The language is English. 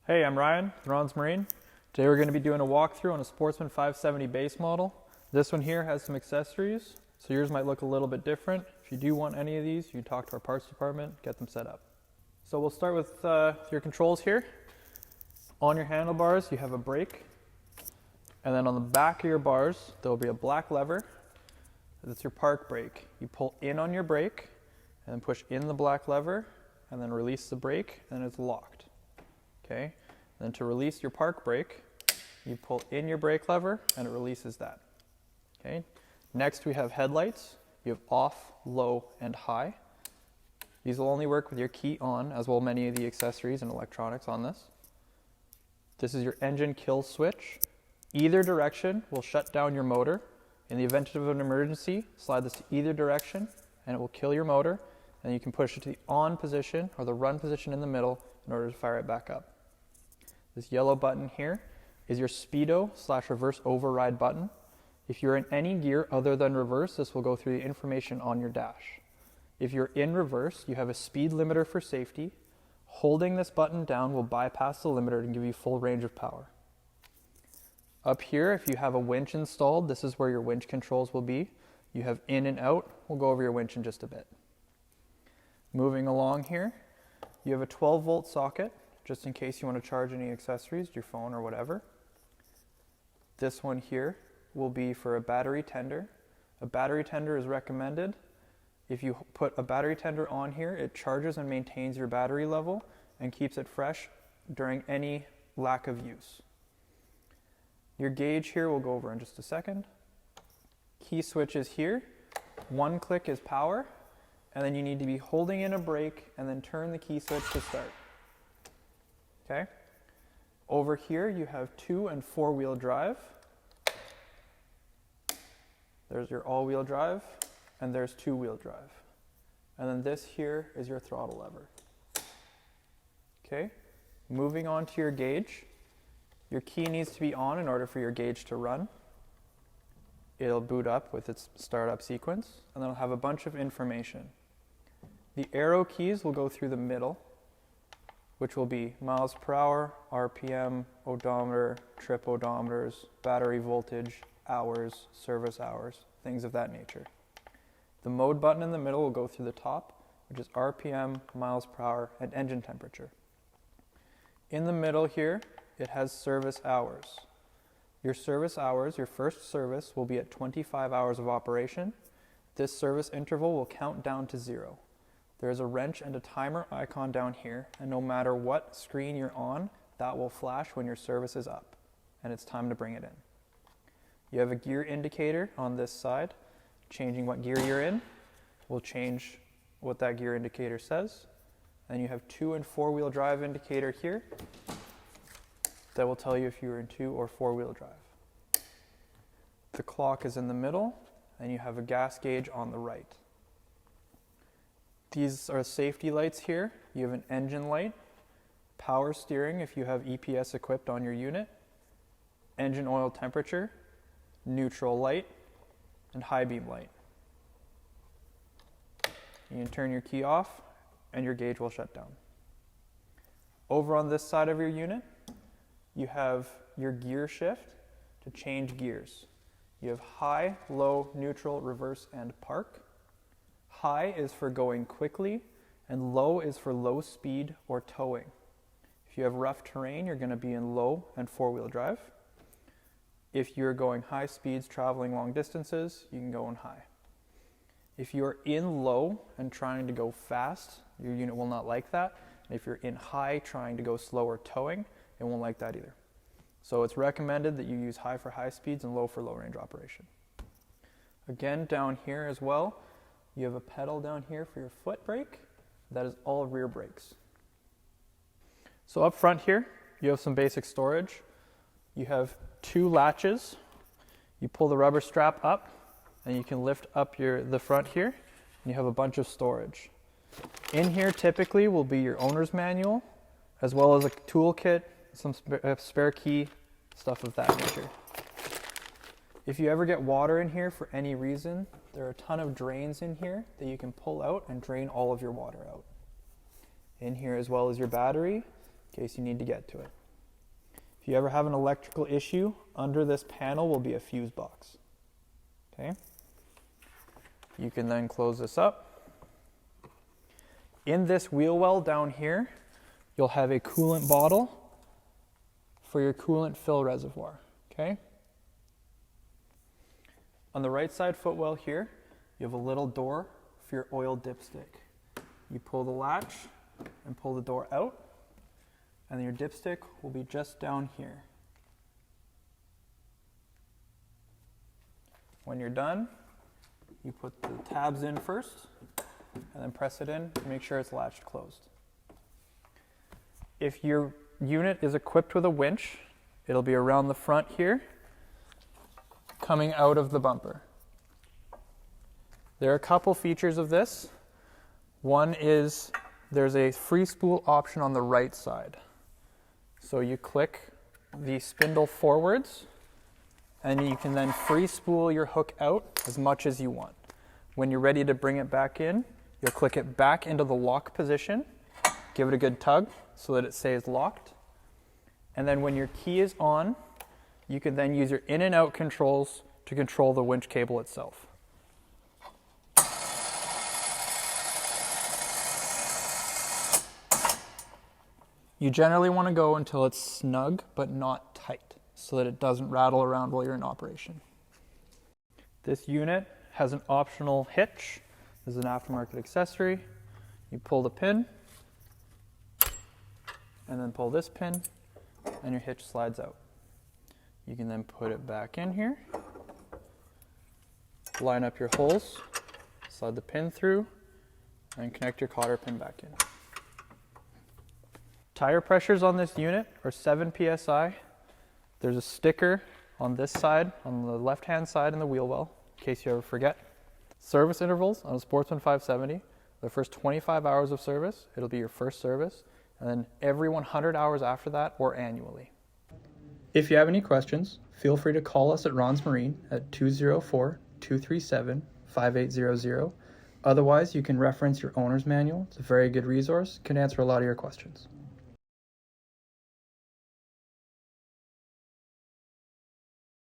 Hey, I'm Ryan, Ron's Marine. Today we're going to be doing a walkthrough on a Sportsman 570 base model. This one here has some accessories, so yours might look a little bit different. If you do want any of these, you talk to our parts department, get them set up. So we'll start with your controls here. On your handlebars, you have a brake, and then on the back of your bars, there will be a black lever. That's your park brake. You pull in on your brake, and then push in the black lever, and then release the brake, and it's locked. Okay, then to release your park brake, you pull in your brake lever and it releases that. Okay, next we have headlights. You have off, low, and high. These will only work with your key on, as well as many of the accessories and electronics on this. This is your engine kill switch. Either direction will shut down your motor. In the event of an emergency, slide this to either direction and it will kill your motor, and you can push it to the on position or the run position in the middle in order to fire it back up. This yellow button here is your speedo/reverse override button. If you're in any gear other than reverse, this will go through the information on your dash. If you're in reverse, you have a speed limiter for safety. Holding this button down will bypass the limiter and give you full range of power. Up here, if you have a winch installed, this is where your winch controls will be. You have in and out. We'll go over your winch in just a bit. Moving along here, you have a 12-volt socket, just in case you want to charge any accessories, your phone or whatever. This one here will be for a battery tender. A battery tender is recommended. If you put a battery tender on here, it charges and maintains your battery level and keeps it fresh during any lack of use. Your gauge here we'll go over in just a second. Key switch is here. One click is power, and then you need to be holding in a brake and then turn the key switch to start. Okay. Over here you have 2- and 4-wheel drive. There's your all-wheel drive, and there's 2-wheel drive. And then this here is your throttle lever. Okay. Moving on to your gauge. Your key needs to be on in order for your gauge to run. It'll boot up with its startup sequence, and then it'll have a bunch of information. The arrow keys will go through the middle, which will be miles per hour, RPM, odometer, trip odometers, battery voltage, hours, service hours, things of that nature. The mode button in the middle will go through the top, which is RPM, miles per hour, and engine temperature. In the middle here, it has service hours. Your service hours, your first service, will be at 25 hours of operation. This service interval will count down to 0. There is a wrench and a timer icon down here, and no matter what screen you're on, that will flash when your service is up, and it's time to bring it in. You have a gear indicator on this side. Changing what gear you're in will change what that gear indicator says. And you have 2- and 4-wheel drive indicator here that will tell you if you're in 2- or 4-wheel drive. The clock is in the middle, and you have a gas gauge on the right. These are safety lights here. You have an engine light, power steering if you have EPS equipped on your unit, engine oil temperature, neutral light, and high beam light. You can turn your key off and your gauge will shut down. Over on this side of your unit, you have your gear shift to change gears. You have high, low, neutral, reverse, and park. High is for going quickly, and low is for low speed or towing. If you have rough terrain, you're going to be in low and 4-wheel drive. If you're going high speeds, traveling long distances, you can go in high. If you're in low and trying to go fast, your unit will not like that. And if you're in high trying to go slow or towing, it won't like that either. So it's recommended that you use high for high speeds and low for low range operation. Again, down here as well, you have a pedal down here for your foot brake. That is all rear brakes. So up front here, you have some basic storage. You have 2 latches. You pull the rubber strap up, and you can lift up the front here, and you have a bunch of storage. In here typically will be your owner's manual, as well as a toolkit, some spare key, stuff of that nature. If you ever get water in here for any reason, there are a ton of drains in here that you can pull out and drain all of your water out. In here, as well as your battery, in case you need to get to it. If you ever have an electrical issue, under this panel will be a fuse box. Okay? You can then close this up. In this wheel well down here, you'll have a coolant bottle for your coolant fill reservoir. Okay? On the right side footwell here, you have a little door for your oil dipstick. You pull the latch and pull the door out, and then your dipstick will be just down here. When you're done, you put the tabs in first, and then press it in to make sure it's latched closed. If your unit is equipped with a winch, it'll be around the front here, coming out of the bumper. There are a couple features of this. One is there's a free spool option on the right side. So you click the spindle forwards, and you can then free spool your hook out as much as you want. When you're ready to bring it back in, you'll click it back into the lock position, give it a good tug so that it stays locked. And then when your key is on, you can then use your in and out controls to control the winch cable itself. You generally want to go until it's snug but not tight, so that it doesn't rattle around while you're in operation. This unit has an optional hitch. This is an aftermarket accessory. You pull the pin, and then pull this pin, and your hitch slides out. You can then put it back in here, line up your holes, slide the pin through, and connect your cotter pin back in. Tire pressures on this unit are 7 psi. There's a sticker on this side, on the left-hand side in the wheel well, in case you ever forget. Service intervals on a Sportsman 570, the first 25 hours of service, it'll be your first service, and then every 100 hours after that or annually. If you have any questions, feel free to call us at Ron's Marine at 204-237-5800. Otherwise, you can reference your owner's manual. It's a very good resource, can answer a lot of your questions.